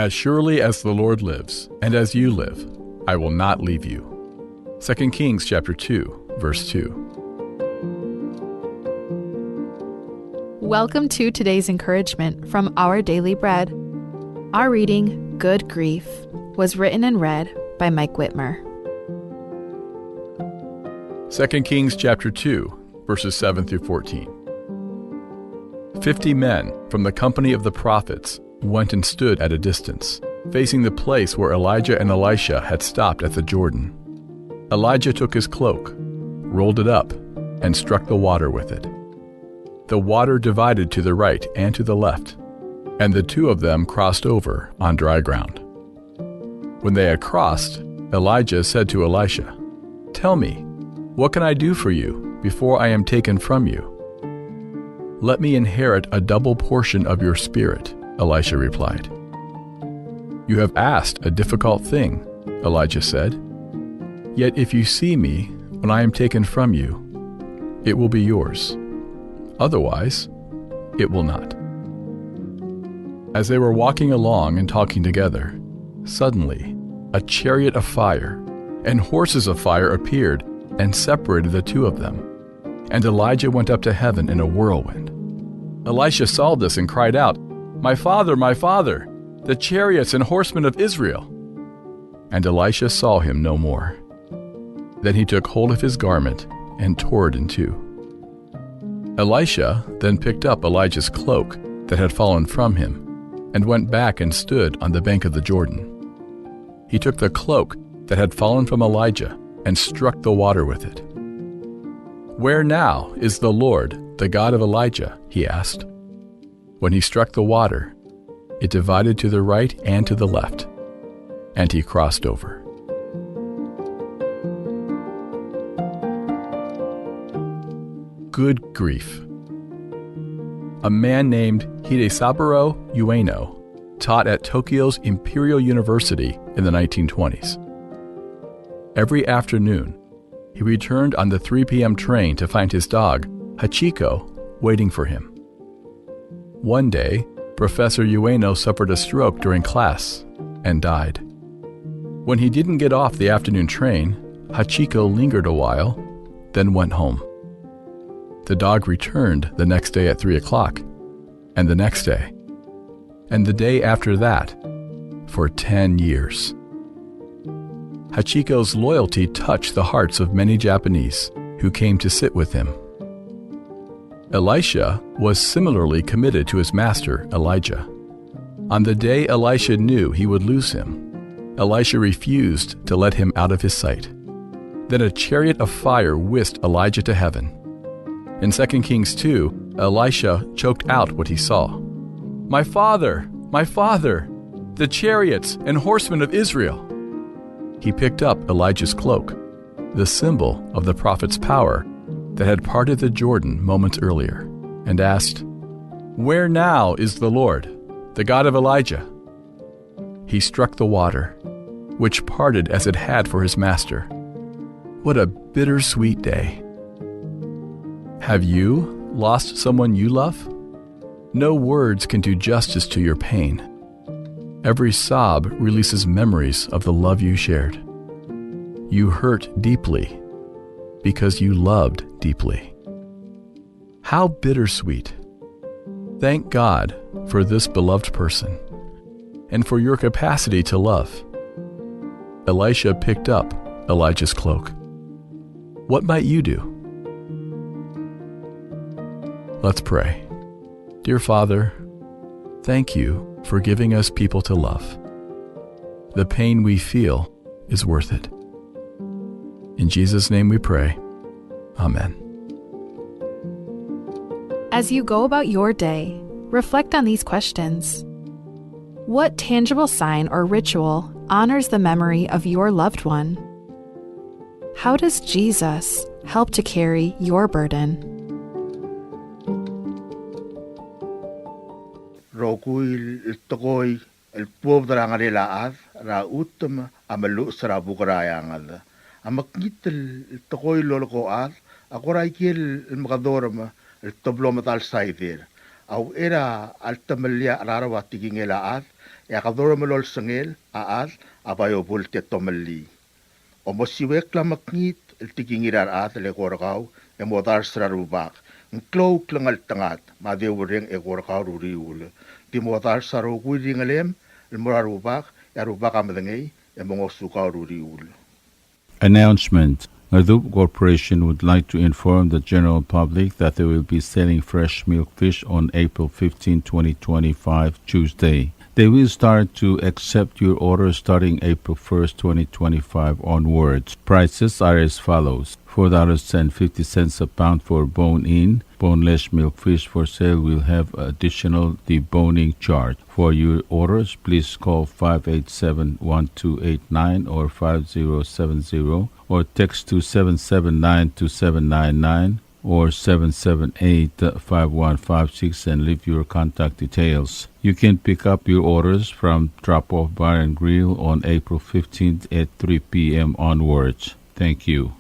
As surely as the Lord lives, and as you live, I will not leave you. 2 Kings chapter 2, verse 2. Welcome to today's encouragement from Our Daily Bread. Our reading, Good Grief, was written and read by Mike Whitmer. 2 Kings chapter 2, verses 7 through 14. 50 men from the company of the prophets went and stood at a distance, facing the place where Elijah and Elisha had stopped at the Jordan. Elijah took his cloak, rolled it up, and struck the water with it. The water divided to the right and to the left, and the two of them crossed over on dry ground. When they had crossed, Elijah said to Elisha, "Tell me, what can I do for you before I am taken from you?" "Let me inherit a double portion of your spirit," Elisha replied. "You have asked a difficult thing," Elijah said. "Yet if you see me when I am taken from you, it will be yours. Otherwise, it will not." As they were walking along and talking together, suddenly a chariot of fire and horses of fire appeared and separated the two of them, and Elijah went up to heaven in a whirlwind. Elisha saw this and cried out, my father, the chariots and horsemen of Israel!" And Elisha saw him no more. Then he took hold of his garment and tore it in two. Elisha then picked up Elijah's cloak that had fallen from him and went back and stood on the bank of the Jordan. He took the cloak that had fallen from Elijah and struck the water with it. "Where now is the Lord, the God of Elijah?" he asked. When he struck the water, it divided to the right and to the left, and he crossed over. Good grief. A man named Hidesaburo Ueno taught at Tokyo's Imperial University in the 1920s. Every afternoon, he returned on the 3 p.m. train to find his dog, Hachiko, waiting for him. One day, Professor Ueno suffered a stroke during class and died. When he didn't get off the afternoon train, Hachiko lingered a while, then went home. The dog returned the next day at 3 o'clock, and the next day, and the day after that, for 10 years. Hachiko's loyalty touched the hearts of many Japanese who came to sit with him. Elisha was similarly committed to his master, Elijah. On the day Elisha knew he would lose him, Elisha refused to let him out of his sight. Then a chariot of fire whisked Elijah to heaven. In 2 Kings 2, Elisha choked out what he saw. My father, the chariots and horsemen of Israel!" He picked up Elijah's cloak, the symbol of the prophet's power that had parted the Jordan moments earlier, and asked, "Where now is the Lord, the God of Elijah?" He struck the water, which parted as it had for his master. What a bittersweet day. Have you lost someone you love? No words can do justice to your pain. Every sob releases memories of the love you shared. You hurt deeply because you loved deeply. How bittersweet. Thank God for this beloved person and for your capacity to love. Elisha picked up Elijah's cloak. What might you do? Let's pray. Dear Father, thank you for giving us people to love. The pain we feel is worth it. In Jesus' name we pray. Amen. As you go about your day, reflect on these questions. What tangible sign or ritual honors the memory of your loved one? How does Jesus help to carry your burden? Rokuil tokoy el pueblo rangarelaad ra utum amalu sra bugrayangad amaknitel tokoy lolokoad akoraikil makadorma el toblomatal saidir au era altamalia rarawatigingelaad kadoro malol sangel aas abayo bulte tomali. O mosiwek la makngit tikingirar at le korakaw modar sarubak. Ngklaw klangal tangat madewring korakaw ruriul. Di modar saru kuiringalem murarubak rubak amadangay mongosukaw ruriul. Announcement. Ngardup Corporation would like to inform the general public that they will be selling fresh milk fish on April 15, 2025, Tuesday. They will start to accept your orders starting April 1st, 2025 onwards. Prices are as follows. $4.50 a pound for bone-in. Boneless milk fish for sale will have additional deboning charge. For your orders, please call 587-1289 or 5070 or text to 779-2799 or 778-5156 and leave your contact details. You can pick up your orders from Drop-Off Bar and Grill on April 15th at 3 p.m. onwards. Thank you.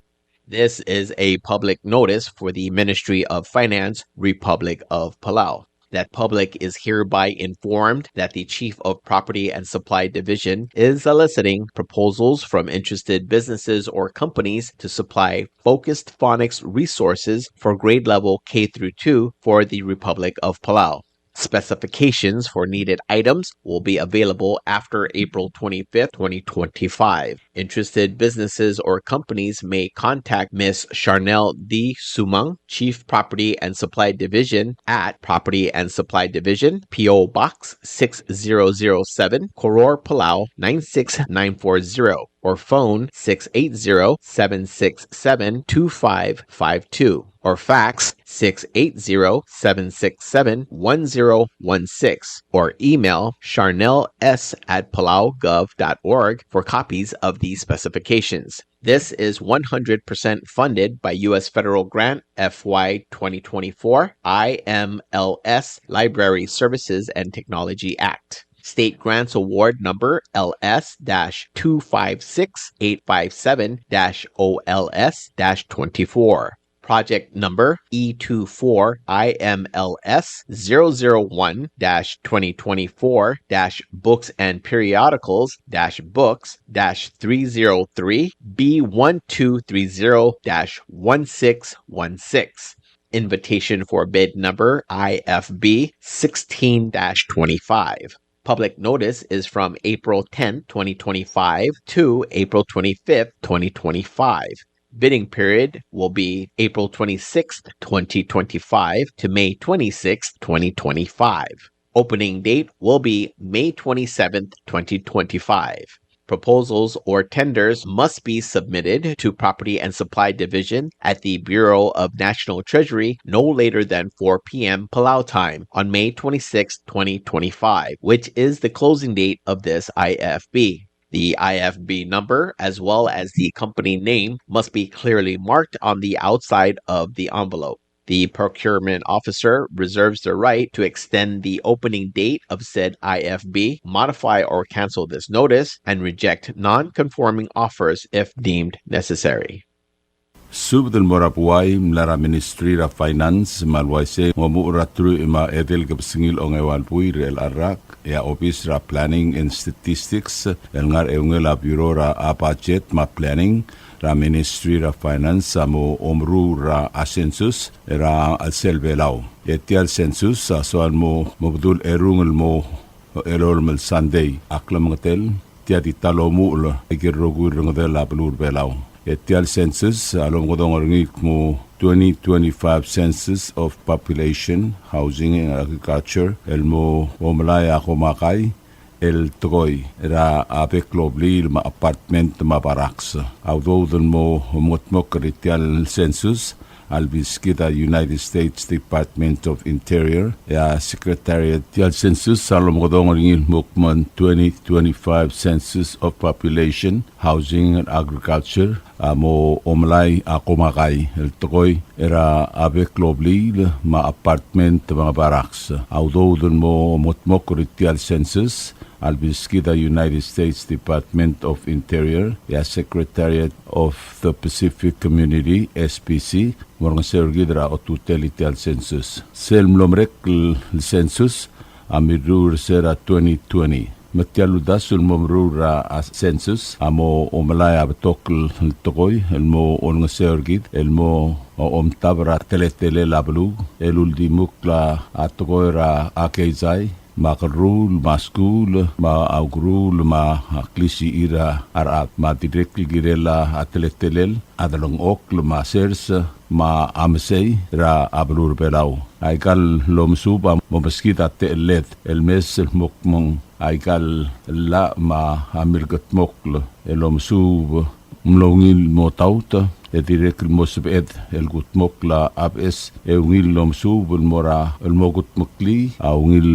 This is a public notice for the Ministry of Finance, Republic of Palau. That public is hereby informed that the Chief of Property and Supply Division is soliciting proposals from interested businesses or companies to supply focused phonics resources for grade level K through 2 for the Republic of Palau. Specifications for needed items will be available after April 25th, 2025. Interested businesses or companies may contact Ms. Charnel D. Sumang, Chief Property and Supply Division at Property and Supply Division, P.O. Box 6007, Koror, Palau 96940, or phone 680-767-2552. Or fax 680-767-1016 or email charnels@palaugov.org for copies of these specifications. This is 100% funded by U.S. Federal Grant FY 2024 IMLS Library Services and Technology Act. State Grants Award Number LS-256857-OLS-24. Project number E24IMLS001-2024- Books and Periodicals-Books-303 B1230-1616. Invitation for bid number IFB 16-25. Public notice is from April 10, 2025 to April 25, 2025. Bidding period will be April 26th, 2025 to May 26th, 2025. Opening date will be May 27th, 2025. Proposals or tenders must be submitted to Property and Supply Division at the Bureau of National Treasury no later than 4 p.m. Palau time on May 26, 2025, which is the closing date of this IFB. The IFB number, as well as the company name, must be clearly marked on the outside of the envelope. The procurement officer reserves the right to extend the opening date of said IFB, modify or cancel this notice, and reject non-conforming offers if deemed necessary. Subdul morapuay mlara Ministry of Finance malwaise ngomuratru ima edel gabsingil ongewan pui rel arak ya Office ra Planning and Statistics el ngar eungela Bureau ra budget ma planning ra Ministry of Finance mo omru ra census ra alselbelau etial census soal mo mobdul erungel mo elol mel Sunday aklam ngatel tiadi talomu lo igirogu ngdel ablur belau etial census alom godong orngik mo 2025 census of population, housing and agriculture elmo omlaya komakay el toy ra apek global ma apartment ma barracks although den mo motmok etial census Albiskita United States Department of Interior ya Secretariat tial census salom godong orngil mukman 2025 census of population, housing and agriculture mo omlay akomakay el tokoy era abe global ma apartment mga barracks although den mo motmok tial census Albiskita United States Department of Interior ya Secretariat of the Pacific Community SPC morang sergidra o tutelitial census selmlomrek census amidur sera 2020 matialu dasul momrura a census amo o malaya batokl tokoy elmo on ngesergit elmo om tabra teletele lablu elul la atokoira akeizai ma karul ma school ma augrul ma klisi ira arat ma directly girela ateletelel adalong okl ma sers ma amsei ra ablur belau ai kal lom suba mo meskita telet el mes mokmong ai kal la ma amirgat mokl elom sub mlongil mo tauta e directly mo sebet el gut mokla abs e ngil lom sub mora el mogut mokli au ngil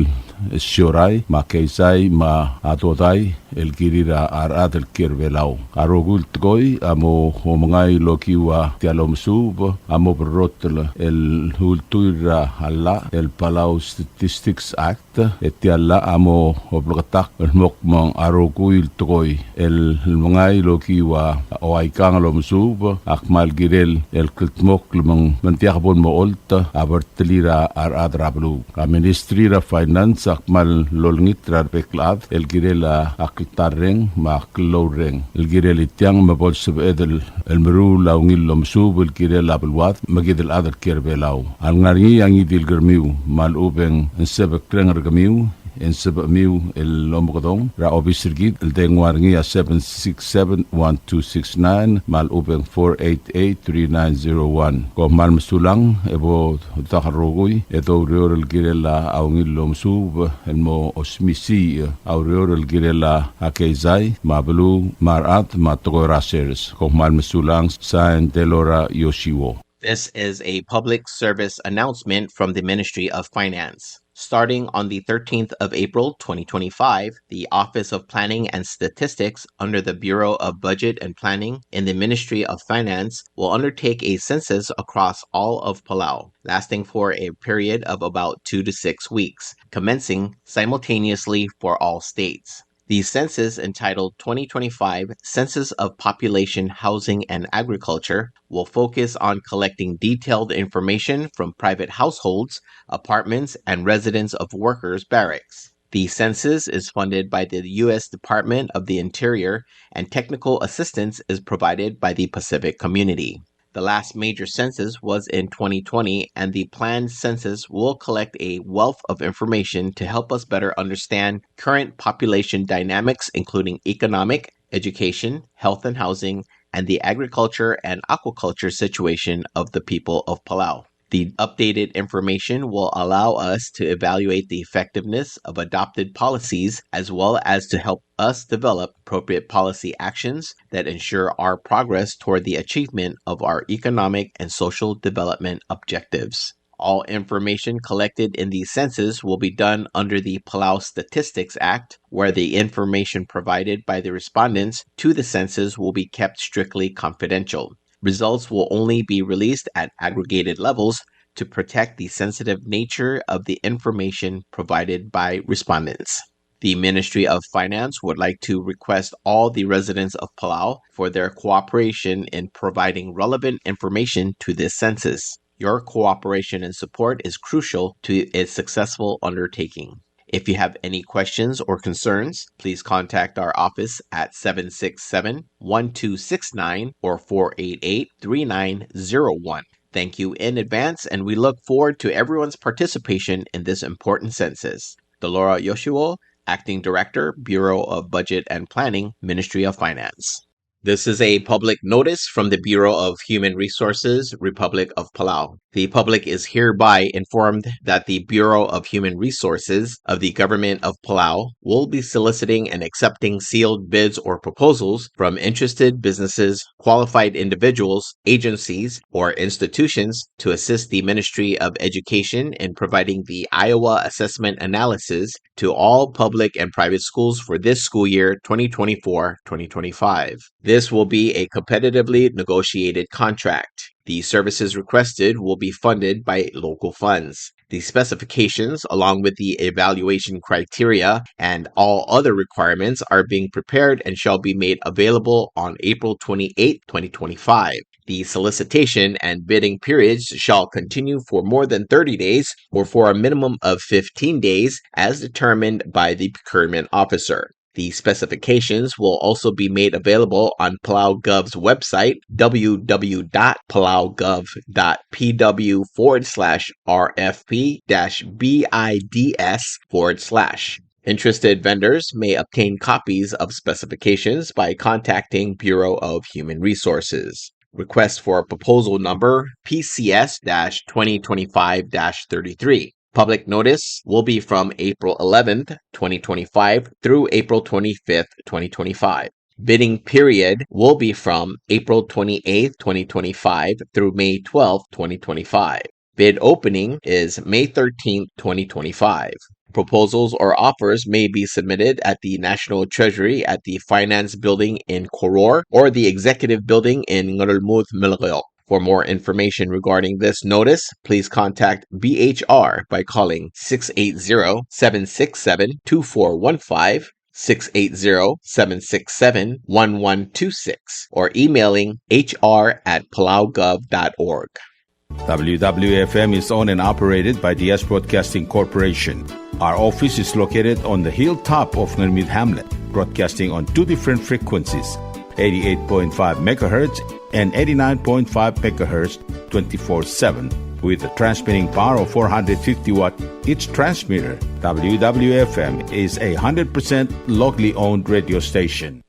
Shorai, ma keisai, ma atodai, el kirira arat el kirvelau. Arogul tgoi, amo homangai lokiwa tialom sub, amo berrotel el hultuira alla, el Palau Statistics Act, etiala amo oblogatak el mokmang arogul tgoi, el mangai lokiwa oaikang lom sub, akmal girel el kiltmok lumang mantiakbon mo olta, abertelira arat rablu. A Ministry of Finance akmal lolngit rarbeklad el girela aktarreng ma kloreng el girel itiang ma bolseb edel el meru laungil lomsub el girela belwat magid el adar kerbelau al ngarngi yangi dil germiu mal ubeng sebek trenger gemiu en sebamiu el lomgodong ra obisirgit el dengwarngi a 7671269 mal ubeng 4883901 ko mal mesulang ebo taharogui edo reor el girela aungil lomsub el mo osmisi au reor el girela akeizai mablu marat matogorasers ko mal mesulang sain delora yoshiwo. This is a public service announcement from the Ministry of Finance. Starting on the 13th of April 2025, the Office of Planning and Statistics under the Bureau of Budget and Planning in the Ministry of Finance will undertake a census across all of Palau, lasting for a period of about 2 to 6 weeks, commencing simultaneously for all states. The census, entitled 2025 Census of Population, Housing, and Agriculture, will focus on collecting detailed information from private households, apartments, and residents of workers' barracks. The census is funded by the U.S. Department of the Interior, and technical assistance is provided by the Pacific Community. The last major census was in 2020, and the planned census will collect a wealth of information to help us better understand current population dynamics, including economic, education, health and housing, and the agriculture and aquaculture situation of the people of Palau. The updated information will allow us to evaluate the effectiveness of adopted policies as well as to help us develop appropriate policy actions that ensure our progress toward the achievement of our economic and social development objectives. All information collected in the census will be done under the Palau Statistics Act, where the information provided by the respondents to the census will be kept strictly confidential. Results will only be released at aggregated levels to protect the sensitive nature of the information provided by respondents. The Ministry of Finance would like to request all the residents of Palau for their cooperation in providing relevant information to this census. Your cooperation and support is crucial to its successful undertaking. If you have any questions or concerns, please contact our office at 767-1269 or 488-3901. Thank you in advance, and we look forward to everyone's participation in this important census. Delora Yoshua, Acting Director, Bureau of Budget and Planning, Ministry of Finance. This is a public notice from the Bureau of Human Resources, Republic of Palau. The public is hereby informed that the Bureau of Human Resources of the Government of Palau will be soliciting and accepting sealed bids or proposals from interested businesses, qualified individuals, agencies, or institutions to assist the Ministry of Education in providing the Iowa Assessment Analysis to all public and private schools for this school year 2024-2025. This will be a competitively negotiated contract. The services requested will be funded by local funds. The specifications, along with the evaluation criteria and all other requirements, are being prepared and shall be made available on April 28, 2025. The solicitation and bidding periods shall continue for more than 30 days or for a minimum of 15 days as determined by the procurement officer. The specifications will also be made available on PalauGov's website, www.palaugov.pw/RFP-BIDS/. Interested vendors may obtain copies of specifications by contacting Bureau of Human Resources. Request for proposal number PCS-2025-33. Public notice will be from April 11th, 2025 through April 25th, 2025. Bidding period will be from April 28th, 2025 through May 12th, 2025. Bid opening is May 13th, 2025. Proposals or offers may be submitted at the National Treasury at the Finance Building in Koror or the Executive Building in Ngurulmud, Milagayok. For more information regarding this notice, please contact BHR by calling 680-767-2415, 680-767-1126, or emailing hr@palaugov.org. WWFM is owned and operated by DS Broadcasting Corporation. Our office is located on the hilltop of Ngurumid Hamlet, broadcasting on two different frequencies, 88.5 MHz and 89.5 MHz 24/7, with a transmitting power of 450 watt each transmitter. WWFM is a 100% locally owned radio station.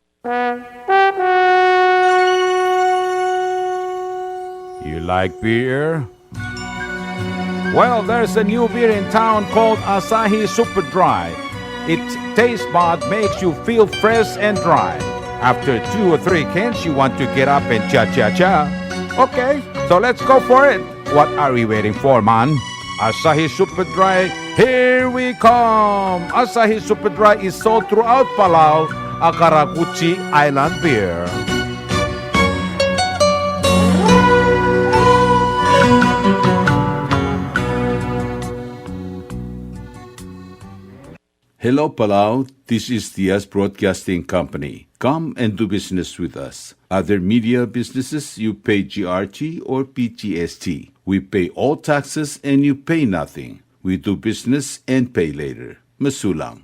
You like beer? Well, there's a new beer in town called Asahi Super Dry. Its taste bud makes you feel fresh and dry. After 2 or 3 cans, you want to get up and cha-cha-cha. Okay, so let's go for it. What are we waiting for, man? Asahi Super Dry, here we come. Asahi Super Dry is sold throughout Palau, a Karakuchi Island beer. Hello, Palau. This is DS Broadcasting Company. Come and do business with us. Other media businesses, you pay GRT or PGST. We pay all taxes and you pay nothing. We do business and pay later. Masulang.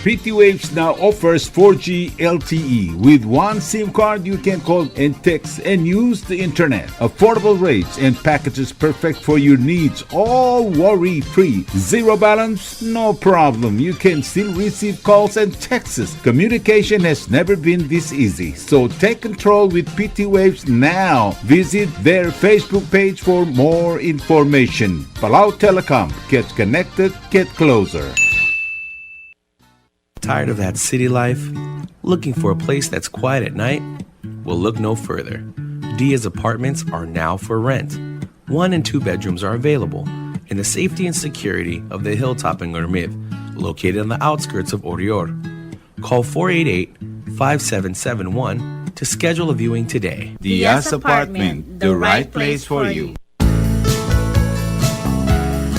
Pretty Waves now offers 4G LTE. With one SIM card, you can call and text and use the internet. Affordable rates and packages perfect for your needs. All worry-free. Zero balance? No problem. You can still receive calls and texts. Communication has never been this easy. So take control with PT Waves now. Visit their Facebook page for more information. Palau Telecom. Get connected, get closer. Tired of that city life? Looking for a place that's quiet at night? Well, look no further. Dia's apartments are now for rent. 1 and 2 bedrooms are available in the safety and security of the hilltop in Ngurumid, located on the outskirts of Orior. Call 488-5771 to schedule a viewing today. Dia's Apartment, the right place for you.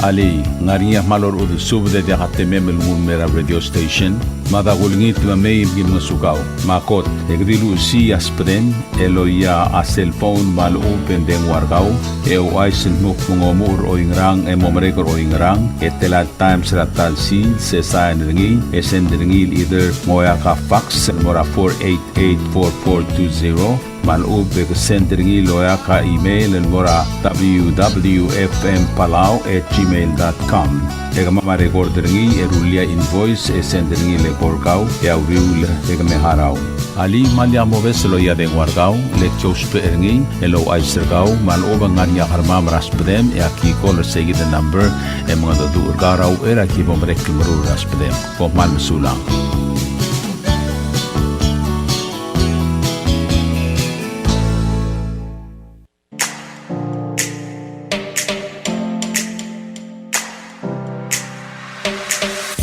Ali, ngariya malor udu subde de hatemem mera radio station. Mada gulngit mamay gin masukaw. Makot, egdilu si aspren, eloya a cellphone mal open den wargaw. Eu aisen muk mungomur o ingrang e momrekor o ingrang. Etelat times ratal si se sain ringi. Esen ringil either moya ka fax mora 488-4420. Malub send ringi loya ka email and mora www.fmpalau@gmail.com. Ega mama record ringi erulia invoice send ringi le korkau e auriul ega me harau. Ali malya moves loya den wargau le chospe ringi elo aisergau maloba ngania harma raspedem e aki call segi the number e mga do urgarau era ki bomrek mru raspedem ko mal sulang.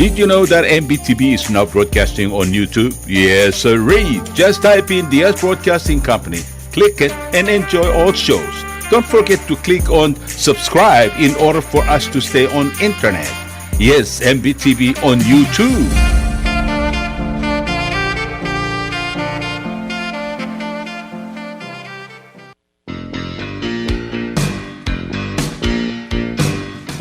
Did you know that MBTV is now broadcasting on YouTube? Yes, sirree. Just type in DS Broadcasting Company, click it, and enjoy all shows. Don't forget to click on subscribe in order for us to stay on internet. Yes, MBTV on YouTube.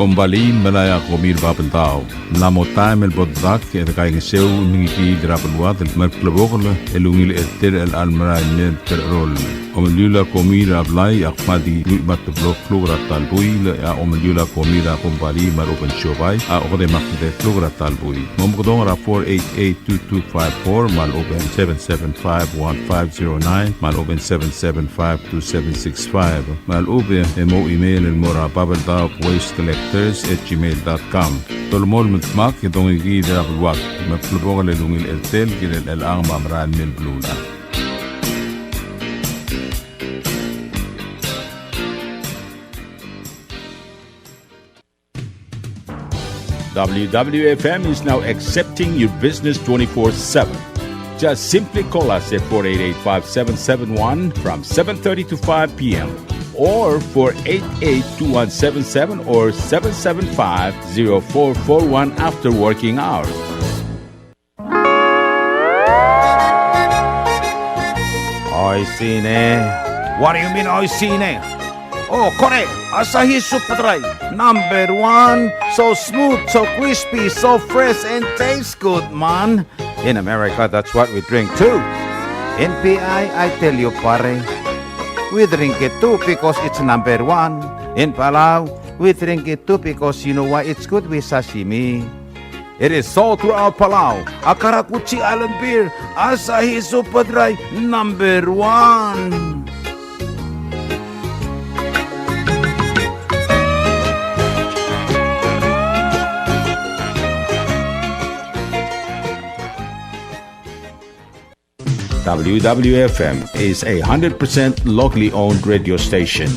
Kumbali malaya komir babentao. Namo time el boddak e kay ngiseu ningi drapelwat el merklebogl elungil etter el almara ne terrol. Omlula komira blai akmadi mat blok flogra talbui ya omlula komira kumbali mar open shobai a ode makde flogra talbui. Momgodong ra 4882254 mal open 7751509 mal open 7752765 mal open emo email el mora babelda waste collectors@gmail.com. Tolmol mitmak itong igidra bulwak maplubong lelungil eltel gilel el ang mamran mil blula. WWFM is now accepting your business 24/7. Just simply call us at 488-5771 from 7:30 to 5 p.m. or 488-2177 or 775-0441 after working hours. Oi sine. What do you mean oi sine? Oh, correct. Asahi Super Dry. Number 1. So smooth, so crispy, so fresh, and tastes good, man. In America, that's what we drink too. In PI, I tell you, pare, we drink it too because it's number 1. In Palau, we drink it too because you know why it's good with sashimi. It is sold throughout Palau. Akarakuchi Island beer, Asahi Super Dry, number 1. WWFM is a 100% locally owned radio station.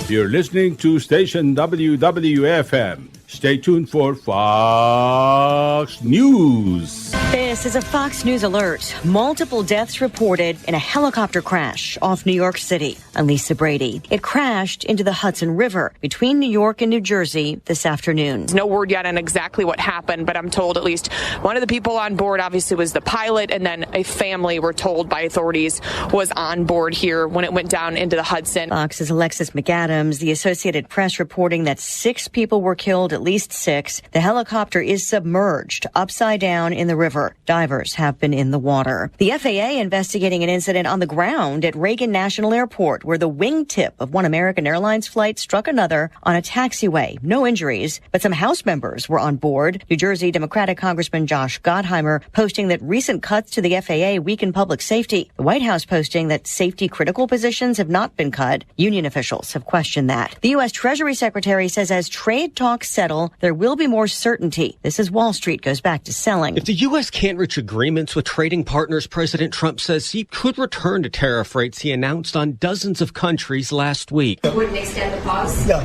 You're listening to station WWFM. Stay tuned for Fox News. This is a Fox News alert. Multiple deaths reported in a helicopter crash off New York City. I'm Lisa Brady. It crashed into the Hudson River between New York and New Jersey this afternoon. No word yet on exactly what happened, but I'm told at least one of the people on board obviously was the pilot, and then a family, we're told by authorities, was on board here when it went down into the Hudson. Fox's Alexis McAdams, the Associated Press reporting that 6 people were killed, at least 6. The helicopter is submerged upside down in the river. Divers have been in the water. The FAA investigating an incident on the ground at Reagan National Airport where the wingtip of one American Airlines flight struck another on a taxiway. No injuries, but some House members were on board. New Jersey Democratic Congressman Josh Gottheimer posting that recent cuts to the FAA weaken public safety. The White House posting that safety-critical positions have not been cut. Union officials have questioned that. The U.S. Treasury Secretary says as trade talks settle, there will be more certainty. This as Wall Street goes back to selling. If the U.S. can't reach agreements with trading partners, President Trump says he could return to tariff rates he announced on dozens of countries last week. Wouldn't extend the pause? Yeah,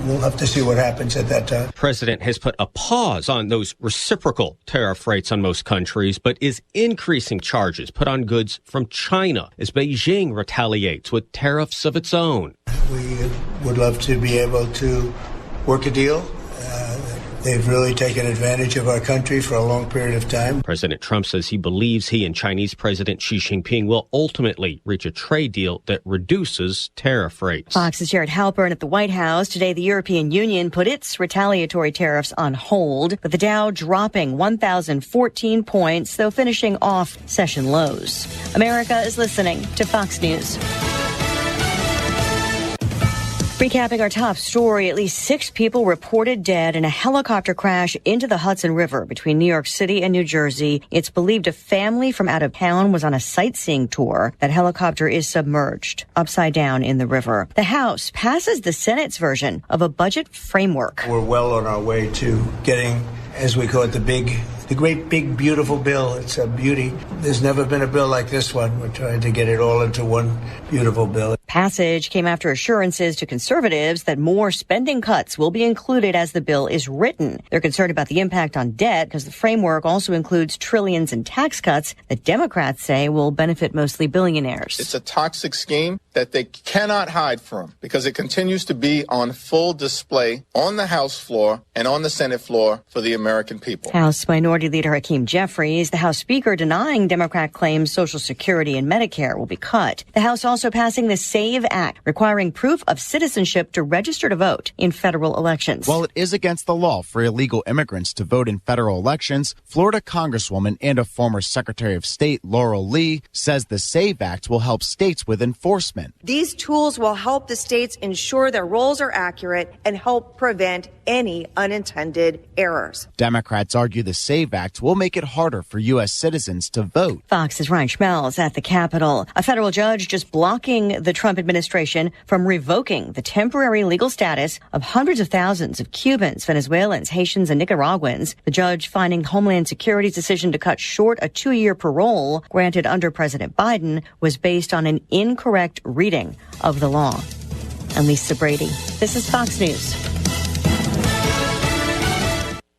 we'll have to see what happens at that time. President has put a pause on those reciprocal tariff rates on most countries, but is increasing charges put on goods from China as Beijing retaliates with tariffs of its own. We would love to be able to work a deal. They've really taken advantage of our country for a long period of time. President Trump says he believes he and Chinese President Xi Jinping will ultimately reach a trade deal that reduces tariff rates. Fox's Jared Halpern at the White House. Today, the European Union put its retaliatory tariffs on hold, with the Dow dropping 1,014 points, though finishing off session lows. America is listening to Fox News. Recapping our top story, at least 6 people reported dead in a helicopter crash into the Hudson River between New York City and New Jersey. It's believed a family from out of town was on a sightseeing tour. That helicopter is submerged upside down in the river. The House passes the Senate's version of a budget framework. We're well on our way to getting, as we call it, the great big beautiful bill. It's a beauty. There's never been a bill like this one. We're trying to get it all into one beautiful bill. Passage came after assurances to conservatives that more spending cuts will be included as the bill is written. They're concerned about the impact on debt because the framework also includes trillions in tax cuts that Democrats say will benefit mostly billionaires. It's a toxic scheme that they cannot hide from because it continues to be on full display on the House floor and on the Senate floor for the American people. House Minority Leader Hakeem Jeffries, the House Speaker, denying Democrat claims Social Security and Medicare will be cut. The House also passing the SAVE Act, requiring proof of citizenship to register to vote in federal elections. While it is against the law for illegal immigrants to vote in federal elections, Florida Congresswoman and a former Secretary of State, Laurel Lee, says the SAVE Act will help states with enforcement. These tools will help the states ensure their rolls are accurate and help prevent any unintended errors. Democrats argue the SAVE Act will make it harder for U.S. citizens to vote. Fox's Ryan Schmelz at the Capitol. A federal judge just blocking the Trump administration from revoking the temporary legal status of hundreds of thousands of Cubans, Venezuelans, Haitians, and Nicaraguans. The judge finding Homeland Security's decision to cut short a 2-year parole granted under President Biden was based on an incorrect reading of the law. I'm Lisa Brady. This is Fox News.